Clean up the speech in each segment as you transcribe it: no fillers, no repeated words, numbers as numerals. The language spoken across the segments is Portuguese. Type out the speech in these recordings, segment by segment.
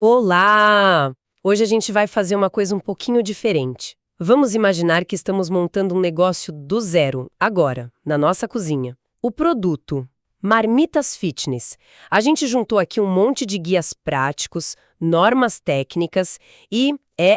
Olá! Hoje a gente vai fazer uma coisa um pouquinho diferente. Vamos imaginar que estamos montando um negócio do zero, agora, na nossa cozinha. O produto, Marmitas Fitness. A gente juntou aqui um monte de guias práticos, normas técnicas e,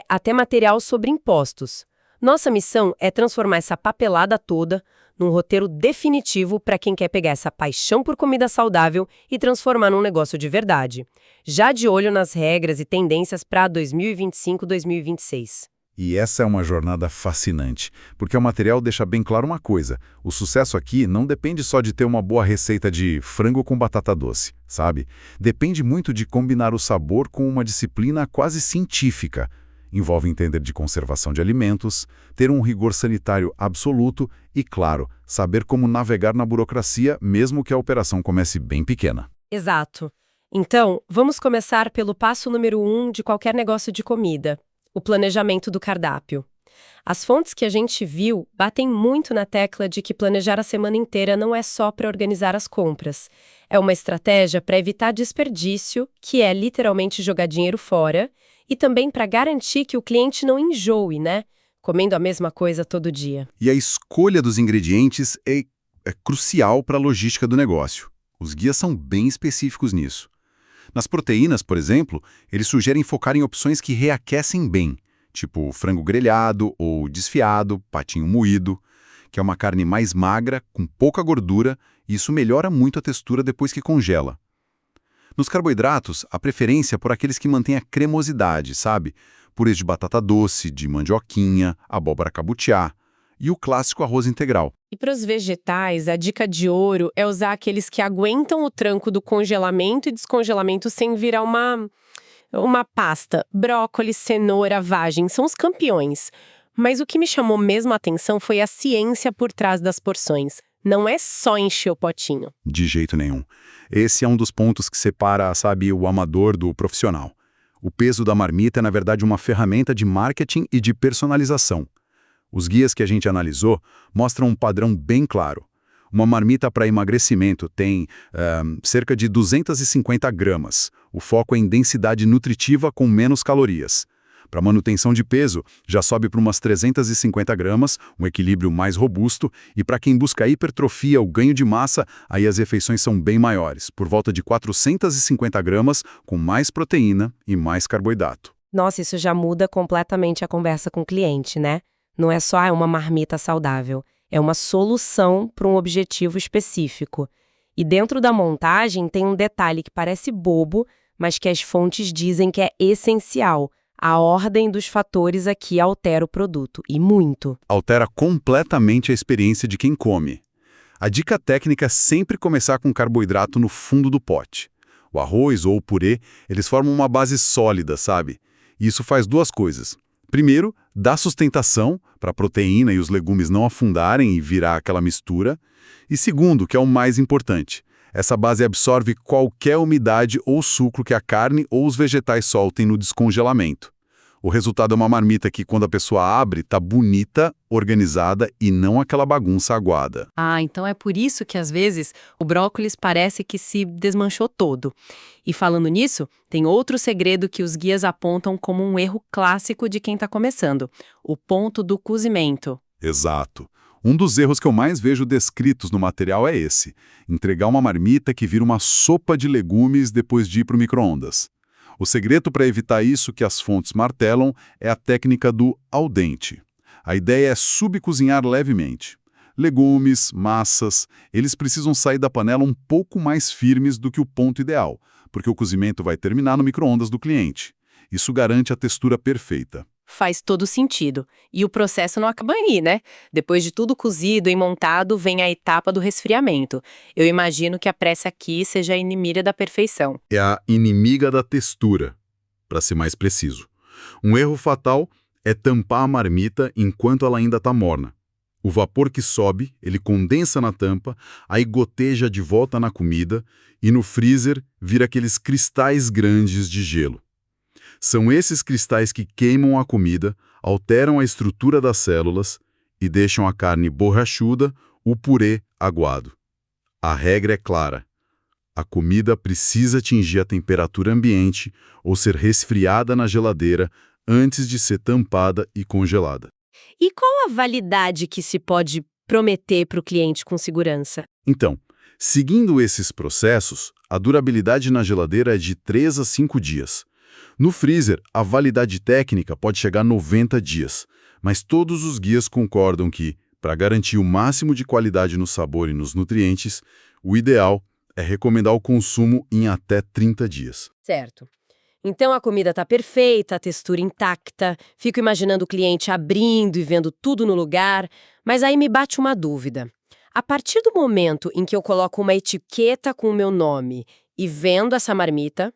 até material sobre impostos. Nossa missão é transformar essa papelada toda num roteiro definitivo para quem quer pegar essa paixão por comida saudável e transformar num negócio de verdade. Já de olho nas regras e tendências para 2025-2026. E essa é uma jornada fascinante, porque o material deixa bem claro uma coisa: o sucesso aqui não depende só de ter uma boa receita de frango com batata doce, sabe? Depende muito de combinar o sabor com uma disciplina quase científica. Envolve entender de conservação de alimentos, ter um rigor sanitário absoluto e, claro, saber como navegar na burocracia mesmo que a operação comece bem pequena. Exato. Então, vamos começar pelo passo número 1 de qualquer negócio de comida: o planejamento do cardápio. As fontes que a gente viu batem muito na tecla de que planejar a semana inteira não é só para organizar as compras. É uma estratégia para evitar desperdício, que é literalmente jogar dinheiro fora, e também para garantir que o cliente não enjoe, né? Comendo a mesma coisa todo dia. E a escolha dos ingredientes é crucial para a logística do negócio. Os guias são bem específicos nisso. Nas proteínas, por exemplo, eles sugerem focar em opções que reaquecem bem, tipo frango grelhado ou desfiado, patinho moído, que é uma carne mais magra, com pouca gordura, e isso melhora muito a textura depois que congela. Nos carboidratos, a preferência é por aqueles que mantêm a cremosidade, sabe? Purês de batata doce, de mandioquinha, abóbora cabutiá e o clássico arroz integral. E para os vegetais, a dica de ouro é usar aqueles que aguentam o tranco do congelamento e descongelamento sem virar uma pasta. Brócolis, cenoura, vagem são os campeões. Mas o que me chamou mesmo a atenção foi a ciência por trás das porções. Não é só encher o potinho. De jeito nenhum. Esse é um dos pontos que separa, sabe, o amador do profissional. O peso da marmita é, na verdade, uma ferramenta de marketing e de personalização. Os guias que a gente analisou mostram um padrão bem claro. Uma marmita para emagrecimento tem cerca de 250 gramas. O foco é em densidade nutritiva com menos calorias. Para manutenção de peso, já sobe para umas 350 gramas, um equilíbrio mais robusto, e para quem busca hipertrofia ou ganho de massa, aí as refeições são bem maiores, por volta de 450 gramas, com mais proteína e mais carboidrato. Nossa, isso já muda completamente a conversa com o cliente, né? Não é só uma marmita saudável, é uma solução para um objetivo específico. E dentro da montagem tem um detalhe que parece bobo, mas que as fontes dizem que é essencial. A ordem dos fatores aqui altera o produto, e muito. Altera completamente a experiência de quem come. A dica técnica é sempre começar com carboidrato no fundo do pote. O arroz ou o purê, eles formam uma base sólida, sabe? E isso faz duas coisas. Primeiro, dá sustentação para a proteína e os legumes não afundarem e virar aquela mistura. E segundo, que é o mais importante, essa base absorve qualquer umidade ou sucro que a carne ou os vegetais soltem no descongelamento. O resultado é uma marmita que, quando a pessoa abre, tá bonita, organizada e não aquela bagunça aguada. Ah, então é por isso que, às vezes, o brócolis parece que se desmanchou todo. E falando nisso, tem outro segredo que os guias apontam como um erro clássico de quem está começando: o ponto do cozimento. Exato. Um dos erros que eu mais vejo descritos no material é esse: entregar uma marmita que vira uma sopa de legumes depois de ir para o micro-ondas. O segredo para evitar isso que as fontes martelam é a técnica do al dente. A ideia é subcozinhar levemente. Legumes, massas, eles precisam sair da panela um pouco mais firmes do que o ponto ideal, porque o cozimento vai terminar no micro-ondas do cliente. Isso garante a textura perfeita. Faz todo sentido. E o processo não acaba aí, né? Depois de tudo cozido e montado, vem a etapa do resfriamento. Eu imagino que a pressa aqui seja a inimiga da perfeição. É a inimiga da textura, para ser mais preciso. Um erro fatal é tampar a marmita enquanto ela ainda está morna. O vapor que sobe, ele condensa na tampa, aí goteja de volta na comida e no freezer vira aqueles cristais grandes de gelo. São esses cristais que queimam a comida, alteram a estrutura das células e deixam a carne borrachuda, o purê aguado. A regra é clara: A comida precisa atingir a temperatura ambiente ou ser resfriada na geladeira antes de ser tampada e congelada. E qual a validade que se pode prometer para o cliente com segurança? Então, seguindo esses processos, a durabilidade na geladeira é de 3 a 5 dias. No freezer, a validade técnica pode chegar a 90 dias, mas todos os guias concordam que, para garantir o máximo de qualidade no sabor e nos nutrientes, o ideal é recomendar o consumo em até 30 dias. Certo. Então a comida está perfeita, a textura intacta, fico imaginando o cliente abrindo e vendo tudo no lugar, mas aí me bate uma dúvida. A partir do momento em que eu coloco uma etiqueta com o meu nome e vendo essa marmita,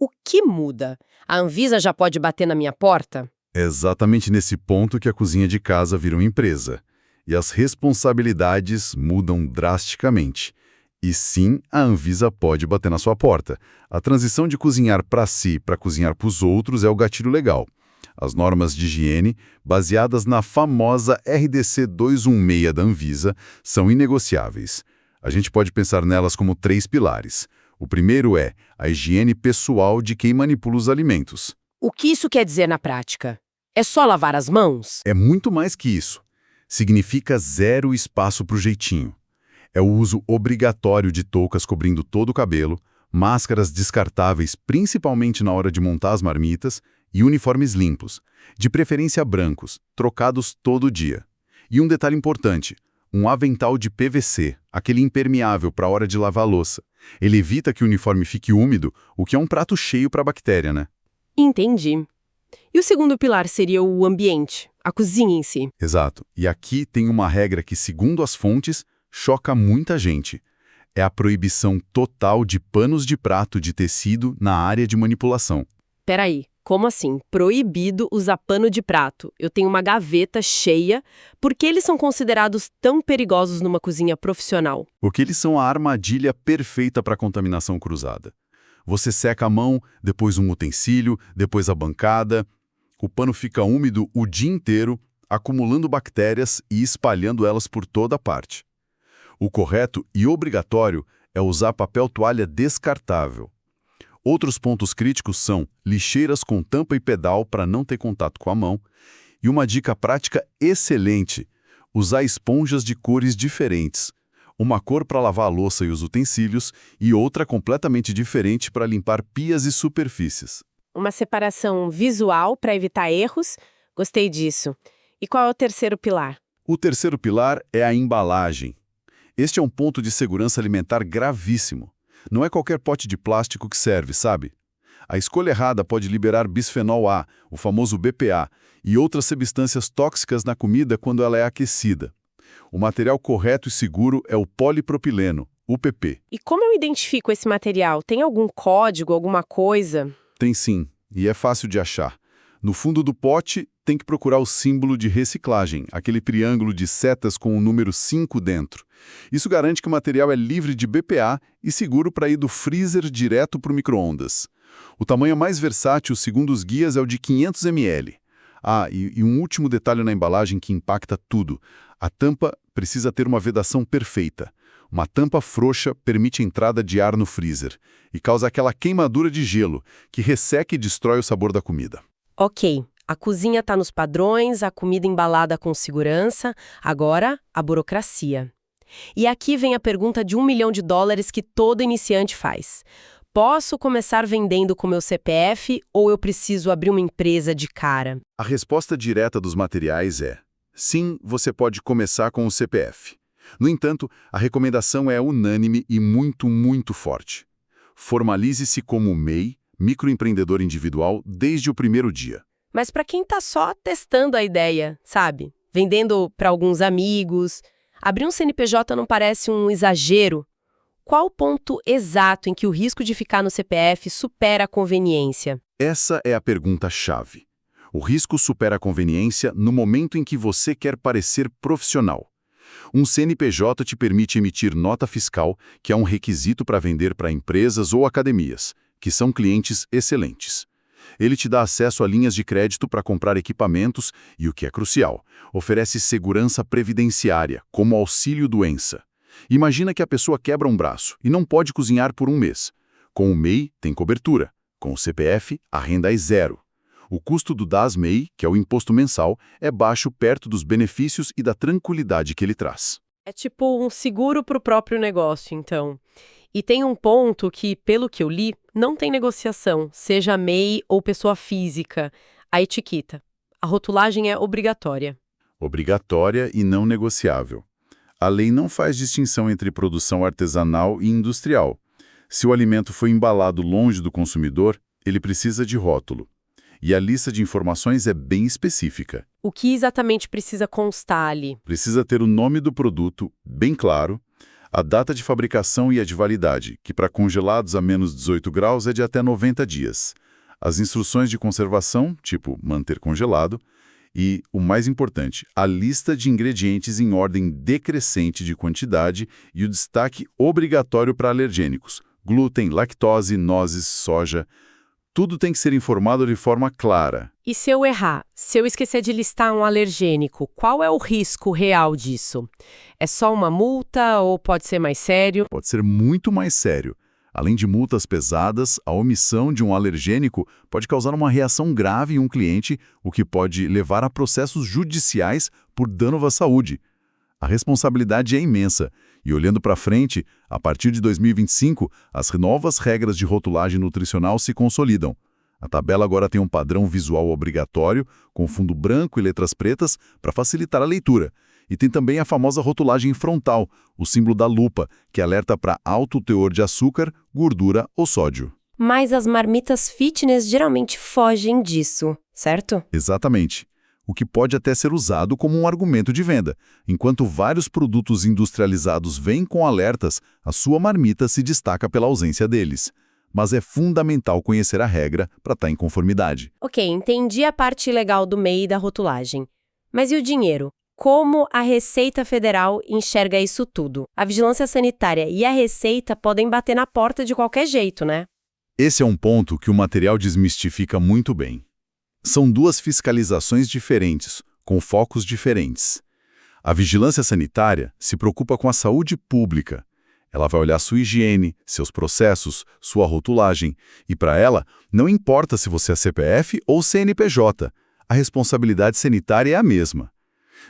o que muda? A Anvisa já pode bater na minha porta? É exatamente nesse ponto que a cozinha de casa vira uma empresa. E as responsabilidades mudam drasticamente. E sim, a Anvisa pode bater na sua porta. A transição de cozinhar para si para cozinhar para os outros é o gatilho legal. As normas de higiene, baseadas na famosa RDC 216 da Anvisa, são inegociáveis. A gente pode pensar nelas como 3 pilares. O primeiro é a higiene pessoal de quem manipula os alimentos. O que isso quer dizer na prática? É só lavar as mãos? É muito mais que isso. Significa zero espaço para o jeitinho. É o uso obrigatório de toucas cobrindo todo o cabelo, máscaras descartáveis principalmente na hora de montar as marmitas e uniformes limpos, de preferência brancos, trocados todo dia. E um detalhe importante, um avental de PVC, aquele impermeável para a hora de lavar a louça. Ele evita que o uniforme fique úmido, o que é um prato cheio para a bactéria, né? Entendi. E o segundo pilar seria o ambiente, a cozinha em si. Exato. E aqui tem uma regra que, segundo as fontes, choca muita gente. É a proibição total de panos de prato de tecido na área de manipulação. Peraí, como assim? Proibido usar pano de prato. Eu tenho uma gaveta cheia. Por que eles são considerados tão perigosos numa cozinha profissional? Porque eles são a armadilha perfeita para contaminação cruzada. Você seca a mão, depois um utensílio, depois a bancada. O pano fica úmido o dia inteiro, acumulando bactérias e espalhando elas por toda parte. O correto e obrigatório é usar papel toalha descartável. Outros pontos críticos são lixeiras com tampa e pedal para não ter contato com a mão. E uma dica prática excelente, usar esponjas de cores diferentes. Uma cor para lavar a louça e os utensílios e outra completamente diferente para limpar pias e superfícies. Uma separação visual para evitar erros. Gostei disso. E qual é o terceiro pilar? O terceiro pilar é a embalagem. Este é um ponto de segurança alimentar gravíssimo. Não é qualquer pote de plástico que serve, sabe? A escolha errada pode liberar bisfenol A, o famoso BPA, e outras substâncias tóxicas na comida quando ela é aquecida. O material correto e seguro é o polipropileno, UPP. E como eu identifico esse material? Tem algum código, alguma coisa? Tem sim, e é fácil de achar. No fundo do pote, tem que procurar o símbolo de reciclagem, aquele triângulo de setas com o número 5 dentro. Isso garante que o material é livre de BPA e seguro para ir do freezer direto para o micro-ondas. O tamanho mais versátil, segundo os guias, é o de 500 ml. E um último detalhe na embalagem que impacta tudo. A tampa precisa ter uma vedação perfeita. Uma tampa frouxa permite a entrada de ar no freezer e causa aquela queimadura de gelo que resseca e destrói o sabor da comida. Ok, a cozinha está nos padrões, a comida embalada com segurança, agora a burocracia. E aqui vem a pergunta de $1 milhão que todo iniciante faz. Posso começar vendendo com meu CPF ou eu preciso abrir uma empresa de cara? A resposta direta dos materiais é: sim, você pode começar com o CPF. No entanto, a recomendação é unânime e muito forte. Formalize-se como MEI, microempreendedor individual, desde o primeiro dia. Mas para quem está só testando a ideia, sabe? Vendendo para alguns amigos, abrir um CNPJ não parece um exagero? Qual o ponto exato em que o risco de ficar no CPF supera a conveniência? Essa é a pergunta-chave. O risco supera a conveniência no momento em que você quer parecer profissional. Um CNPJ te permite emitir nota fiscal, que é um requisito para vender para empresas ou academias, que são clientes excelentes. Ele te dá acesso a linhas de crédito para comprar equipamentos e, o que é crucial, oferece segurança previdenciária, como auxílio-doença. Imagina que a pessoa quebra um braço e não pode cozinhar por um mês. Com o MEI, tem cobertura. Com o CPF, a renda é zero. O custo do DAS-MEI, que é o imposto mensal, é baixo perto dos benefícios e da tranquilidade que ele traz. É tipo um seguro para o próprio negócio, então. E tem um ponto que, pelo que eu li, não tem negociação, seja MEI ou pessoa física. A etiqueta. A rotulagem é obrigatória. Obrigatória e não negociável. A lei não faz distinção entre produção artesanal e industrial. Se o alimento foi embalado longe do consumidor, ele precisa de rótulo. E a lista de informações é bem específica. O que exatamente precisa constar ali? Precisa ter o nome do produto bem claro, a data de fabricação e a de validade, que para congelados a menos 18 graus é de até 90 dias. As instruções de conservação, tipo manter congelado, e, o mais importante, a lista de ingredientes em ordem decrescente de quantidade e o destaque obrigatório para alergênicos, glúten, lactose, nozes, soja. Tudo tem que ser informado de forma clara. E se eu errar? Se eu esquecer de listar um alergênico, qual é o risco real disso? É só uma multa ou pode ser mais sério? Pode ser muito mais sério. Além de multas pesadas, a omissão de um alergênico pode causar uma reação grave em um cliente, o que pode levar a processos judiciais por dano à saúde. A responsabilidade é imensa. E olhando para frente, a partir de 2025, as novas regras de rotulagem nutricional se consolidam. A tabela agora tem um padrão visual obrigatório, com fundo branco e letras pretas, para facilitar a leitura. E tem também a famosa rotulagem frontal, o símbolo da lupa, que alerta para alto teor de açúcar, gordura ou sódio. Mas as marmitas fitness geralmente fogem disso, certo? Exatamente. O que pode até ser usado como um argumento de venda. Enquanto vários produtos industrializados vêm com alertas, a sua marmita se destaca pela ausência deles. Mas é fundamental conhecer a regra para estar em conformidade. Ok, entendi a parte legal do MEI e da rotulagem. Mas e o dinheiro? Como a Receita Federal enxerga isso tudo? A Vigilância Sanitária e a Receita podem bater na porta de qualquer jeito, né? Esse é um ponto que o material desmistifica muito bem. São duas fiscalizações diferentes, com focos diferentes. A vigilância sanitária se preocupa com a saúde pública. Ela vai olhar sua higiene, seus processos, sua rotulagem, e para ela, não importa se você é CPF ou CNPJ, a responsabilidade sanitária é a mesma.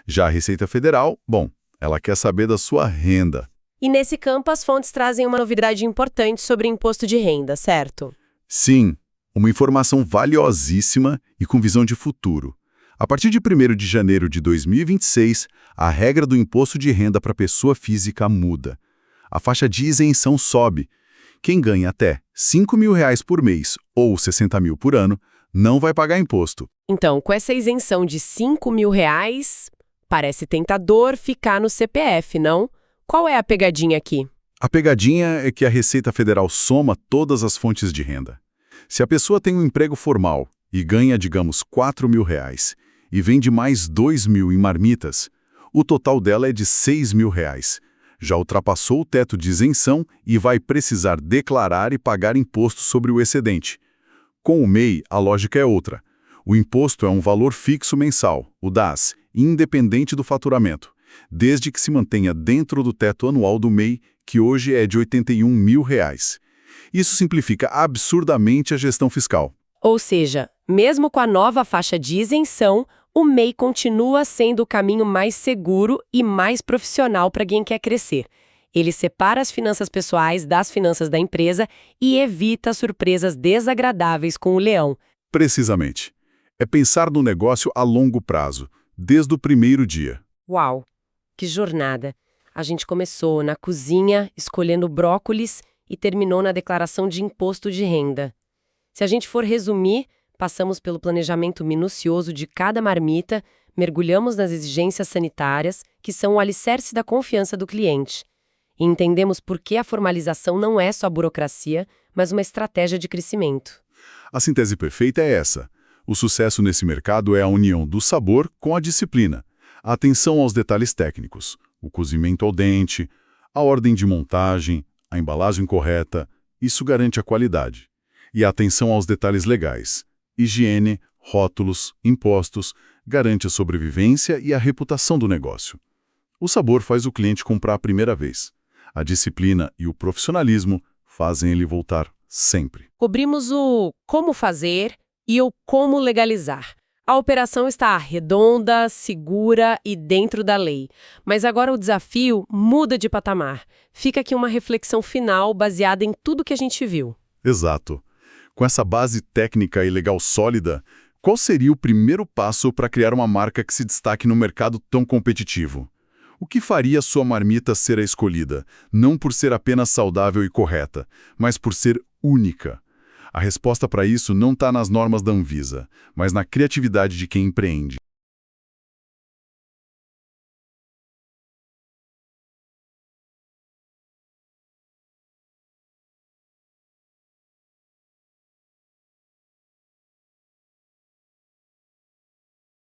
Já a Receita Federal, bom, ela quer saber da sua renda. E nesse campo, as fontes trazem uma novidade importante sobre imposto de renda, certo? Sim, uma informação valiosíssima e com visão de futuro. A partir de 1º de janeiro de 2026, a regra do imposto de renda para pessoa física muda. A faixa de isenção sobe. Quem ganha até R$ 5.000 por mês ou R$ 60 mil por ano não vai pagar imposto. Então, com essa isenção de R$ 5.000, parece tentador ficar no CPF, não? Qual é a pegadinha aqui? A pegadinha é que a Receita Federal soma todas as fontes de renda. Se a pessoa tem um emprego formal e ganha, digamos, R$ 4.000 e vende mais R$ 2.000 em marmitas, o total dela é de R$ 6.000. Já ultrapassou o teto de isenção e vai precisar declarar e pagar imposto sobre o excedente. Com o MEI, a lógica é outra. O imposto é um valor fixo mensal, o DAS, independente do faturamento, desde que se mantenha dentro do teto anual do MEI, que hoje é de R$ 81.000. Isso simplifica absurdamente a gestão fiscal. Ou seja, mesmo com a nova faixa de isenção, o MEI continua sendo o caminho mais seguro e mais profissional para quem quer crescer. Ele separa as finanças pessoais das finanças da empresa e evita surpresas desagradáveis com o leão. Precisamente. É pensar no negócio a longo prazo, desde o primeiro dia. Uau, que jornada! A gente começou na cozinha, escolhendo brócolis e terminou na declaração de imposto de renda. Se a gente for resumir, passamos pelo planejamento minucioso de cada marmita, mergulhamos nas exigências sanitárias, que são o alicerce da confiança do cliente. E entendemos por que a formalização não é só burocracia, mas uma estratégia de crescimento. A síntese perfeita é essa. O sucesso nesse mercado é a união do sabor com a disciplina, a atenção aos detalhes técnicos, o cozimento ao dente, a ordem de montagem, a embalagem correta, isso garante a qualidade. E a atenção aos detalhes legais, higiene, rótulos, impostos, garante a sobrevivência e a reputação do negócio. O sabor faz o cliente comprar a primeira vez. A disciplina e o profissionalismo fazem ele voltar sempre. Cobrimos o como fazer e o como legalizar. A operação está redonda, segura e dentro da lei. Mas agora o desafio muda de patamar. Fica aqui uma reflexão final baseada em tudo que a gente viu. Exato. Com essa base técnica e legal sólida, qual seria o primeiro passo para criar uma marca que se destaque no mercado tão competitivo? O que faria sua marmita ser a escolhida, não por ser apenas saudável e correta, mas por ser única? A resposta para isso não está nas normas da Anvisa, mas na criatividade de quem empreende.